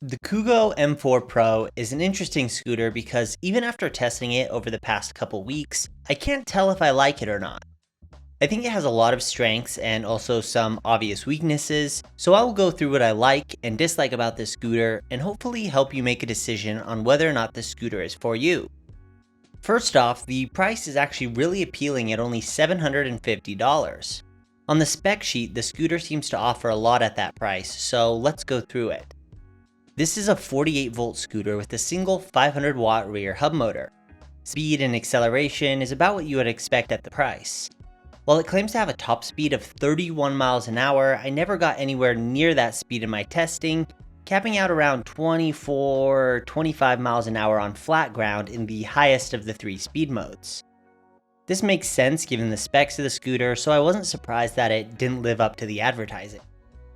The Kugoo M4 Pro is an interesting scooter because even after testing it over the past couple weeks, I can't tell if I like it or not. I think it has a lot of strengths and also some obvious weaknesses, so I will go through what I like and dislike about this scooter and hopefully help you make a decision on whether or not this scooter is for you. First off, the price is actually really appealing at only $750. On the spec sheet, the scooter seems to offer a lot at that price, so let's go through it. This is a 48-volt scooter with a single 500-watt rear hub motor. Speed and acceleration is about what you would expect at the price. While it claims to have a top speed of 31 miles an hour, I never got anywhere near that speed in my testing, capping out around 24-25 miles an hour on flat ground in the highest of the three speed modes. This makes sense given the specs of the scooter, so I wasn't surprised that it didn't live up to the advertising.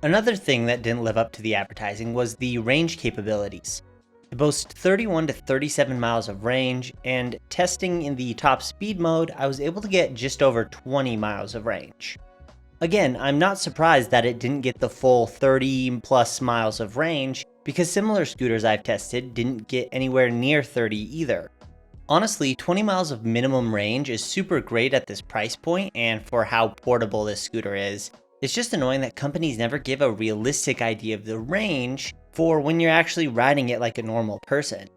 Another thing that didn't live up to the advertising was the range capabilities. It boasts 31 to 37 miles of range, and testing in the top speed mode, I was able to get just over 20 miles of range. Again, I'm not surprised that it didn't get the full 30 plus miles of range, because similar scooters I've tested didn't get anywhere near 30 either. Honestly, 20 miles of minimum range is super great at this price point and for how portable this scooter is. It's just annoying that companies never give a realistic idea of the range for when you're actually riding it like a normal person.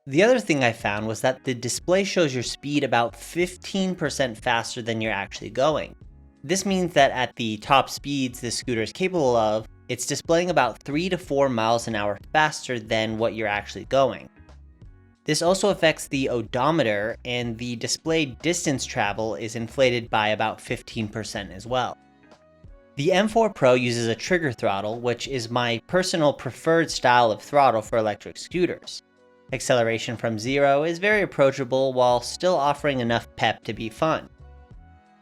The other thing I found was that the display shows your speed about 15% faster than you're actually going. This means that at the top speeds this scooter is capable of, it's displaying about 3 to 4 miles an hour faster than what you're actually going. This also affects the odometer, and the displayed distance travel is inflated by about 15% as well. The M4 Pro uses a trigger throttle, which is my personal preferred style of throttle for electric scooters. Acceleration from zero is very approachable while still offering enough pep to be fun.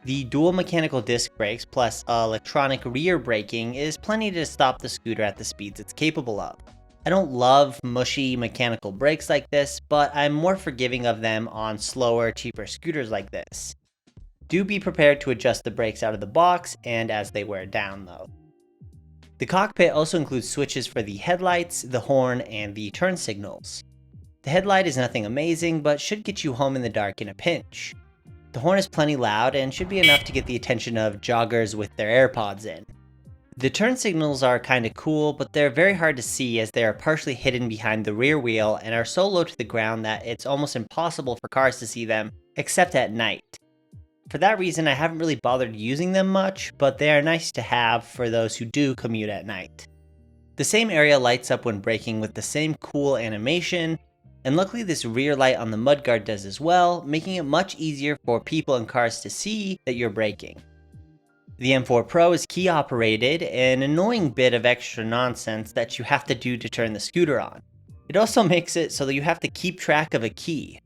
The dual mechanical disc brakes plus electronic rear braking is plenty to stop the scooter at the speeds it's capable of. I don't love mushy mechanical brakes like this, but I'm more forgiving of them on slower, cheaper scooters like this. Do be prepared to adjust the brakes out of the box and as they wear down though. The cockpit also includes switches for the headlights, the horn, and the turn signals. The headlight is nothing amazing, but should get you home in the dark in a pinch. The horn is plenty loud and should be enough to get the attention of joggers with their AirPods in. The turn signals are kinda cool, but they're very hard to see as they are partially hidden behind the rear wheel and are so low to the ground that it's almost impossible for cars to see them, except at night. For that reason, I haven't really bothered using them much, but they are nice to have for those who do commute at night. The same area lights up when braking with the same cool animation, and luckily this rear light on the mudguard does as well, making it much easier for people in cars to see that you're braking. The M4 Pro is key operated, an annoying bit of extra nonsense that you have to do to turn the scooter on. It also makes it so that you have to keep track of a key.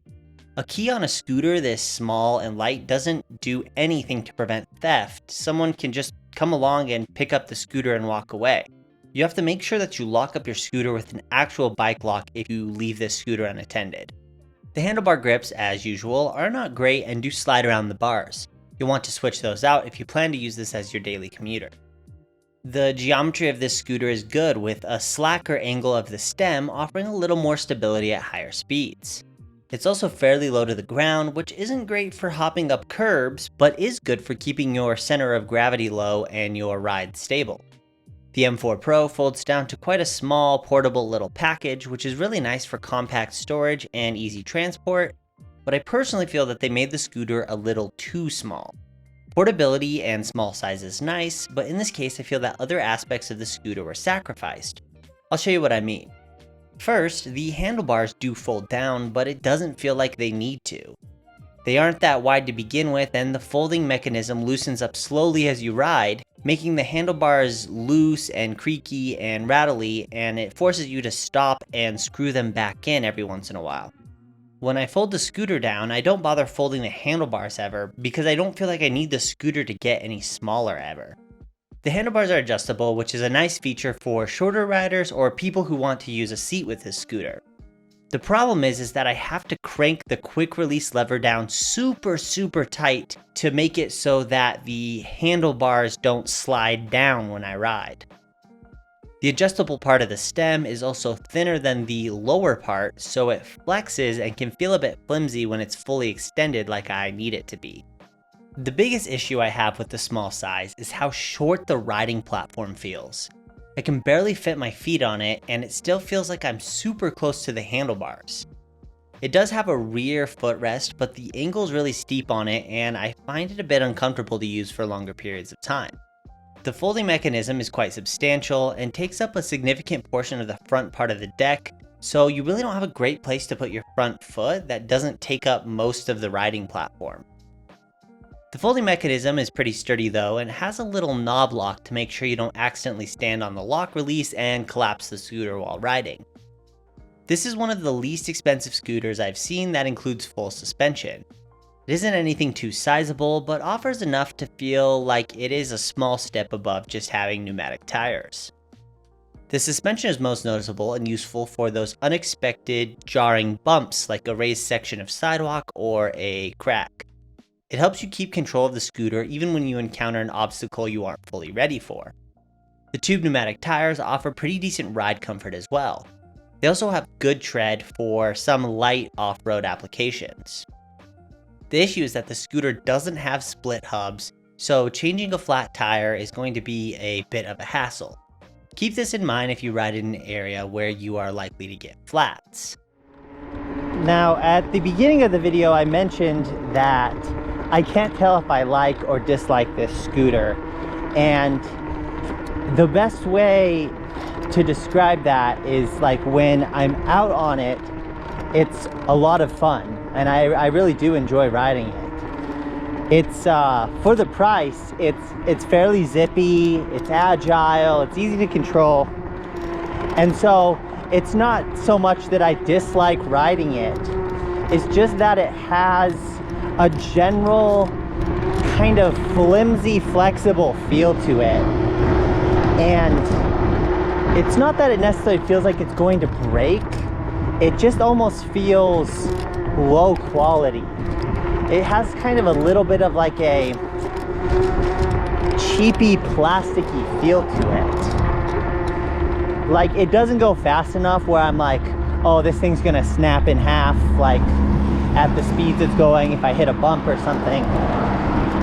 A key on a scooter this small and light doesn't do anything to prevent theft. Someone can just come along and pick up the scooter and walk away. You have to make sure that you lock up your scooter with an actual bike lock if you leave this scooter unattended. The handlebar grips, as usual, are not great and do slide around the bars. You'll want to switch those out if you plan to use this as your daily commuter. The geometry of this scooter is good, with a slacker angle of the stem offering a little more stability at higher speeds. It's also fairly low to the ground, which isn't great for hopping up curbs, but is good for keeping your center of gravity low and your ride stable. The M4 Pro folds down to quite a small, portable little package, which is really nice for compact storage and easy transport, but I personally feel that they made the scooter a little too small. Portability and small size is nice, but in this case I feel that other aspects of the scooter were sacrificed. I'll show you what I mean. First, the handlebars do fold down, but it doesn't feel like they need to. They aren't that wide to begin with, and the folding mechanism loosens up slowly as you ride, making the handlebars loose and creaky and rattly, and it forces you to stop and screw them back in every once in a while. When I fold the scooter down, I don't bother folding the handlebars ever, because I don't feel like I need the scooter to get any smaller ever. The handlebars are adjustable, which is a nice feature for shorter riders or people who want to use a seat with this scooter. The problem is that I have to crank the quick release lever down super tight to make it so that the handlebars don't slide down when I ride. The adjustable part of the stem is also thinner than the lower part, so it flexes and can feel a bit flimsy when it's fully extended like I need it to be. The biggest issue I have with the small size is how short the riding platform feels. I can barely fit my feet on it, and it still feels like I'm super close to the handlebars. It does have a rear footrest, but the angle's really steep on it, and I find it a bit uncomfortable to use for longer periods of time. The folding mechanism is quite substantial and takes up a significant portion of the front part of the deck, so you really don't have a great place to put your front foot that doesn't take up most of the riding platform. The folding mechanism is pretty sturdy though, and has a little knob lock to make sure you don't accidentally stand on the lock release and collapse the scooter while riding. This is one of the least expensive scooters I've seen that includes full suspension. It isn't anything too sizable, but offers enough to feel like it is a small step above just having pneumatic tires. The suspension is most noticeable and useful for those unexpected, jarring bumps like a raised section of sidewalk or a crack. It helps you keep control of the scooter even when you encounter an obstacle you aren't fully ready for. The tube pneumatic tires offer pretty decent ride comfort as well. They also have good tread for some light off-road applications. The issue is that the scooter doesn't have split hubs, so changing a flat tire is going to be a bit of a hassle. Keep this in mind if you ride in an area where you are likely to get flats. Now, at the beginning of the video, I mentioned that I can't tell if I like or dislike this scooter, and the best way to describe that is like when I'm out on it, it's a lot of fun. And I really do enjoy riding it. It's for the price, it's fairly zippy, it's agile, it's easy to control. And so it's not so much that I dislike riding it, it's just that it has a general kind of flimsy, flexible feel to it. And it's not that it necessarily feels like it's going to break, it just almost feels low quality. It has kind of a little bit of like a cheapy, plasticky feel to it. Like it doesn't go fast enough where I'm like, oh, this thing's gonna snap in half like at the speeds it's going if I hit a bump or something.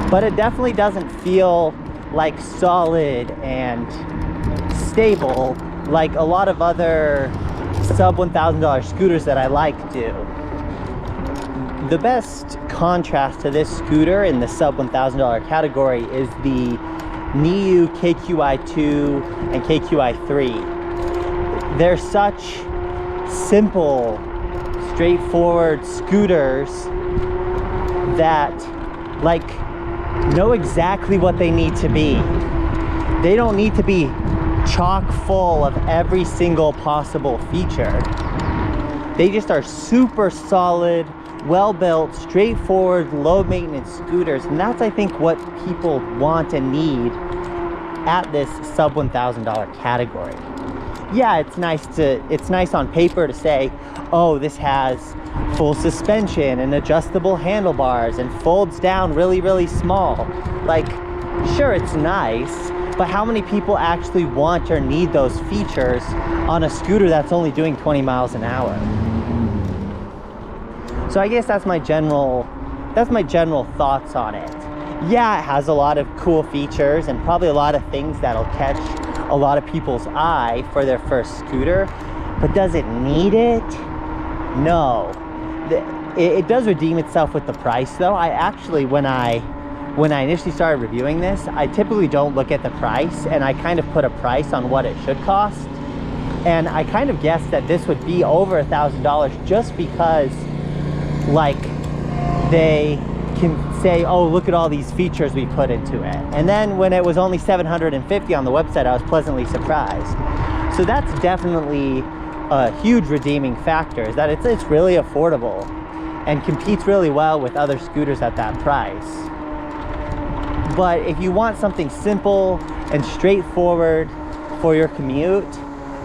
But it definitely doesn't feel like solid and stable like a lot of other sub $1,000 scooters that I like do. The best contrast to this scooter in the sub $1,000 category is the NIU KQi2 and KQi3. They're such simple, straightforward scooters that like know exactly what they need to be. They don't need to be chock full of every single possible feature. They just are super solid, well-built, straightforward, low-maintenance scooters, and that's, I think, what people want and need at this sub $1,000 category. Yeah, it's nice on paper to say, oh, this has full suspension and adjustable handlebars and folds down really, really small. Like, sure, it's nice, but how many people actually want or need those features on a scooter that's only doing 20 miles an hour? So I guess that's my general thoughts on it. Yeah, it has a lot of cool features and probably a lot of things that'll catch a lot of people's eye for their first scooter, but does it need it? No. It does redeem itself with the price though. I actually, when I initially started reviewing this, I typically don't look at the price, and I kind of put a price on what it should cost. And I kind of guessed that this would be over $1,000 just because like they can say, oh, look at all these features we put into it. And then when it was only $750 on the website, I was pleasantly surprised. So that's definitely a huge redeeming factor, is that it's really affordable and competes really well with other scooters at that price. But if you want something simple and straightforward for your commute,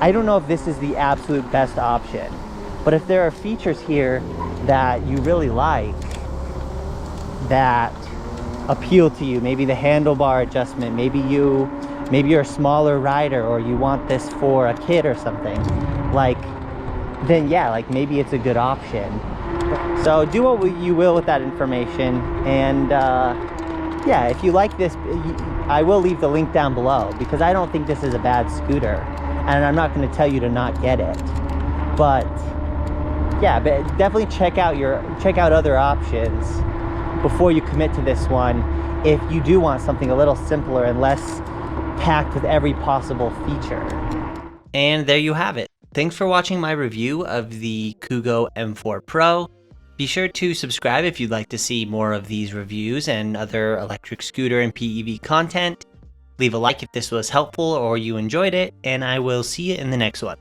I don't know if this is the absolute best option. But if there are features here that you really like, that appeal to you, maybe the handlebar adjustment, maybe you maybe you're a smaller rider or you want this for a kid or something, like, then yeah, like maybe it's a good option. So do what you will with that information, and yeah, if you like this, I will leave the link down below, because I don't think this is a bad scooter, and I'm not going to tell you to not get it. But yeah, but definitely check out other options before you commit to this one, if you do want something a little simpler and less packed with every possible feature. And there you have it. Thanks for watching my review of the Kugoo M4 Pro. Be sure to subscribe if you'd like to see more of these reviews and other electric scooter and PEV content. Leave a like if this was helpful or you enjoyed it, and I will see you in the next one.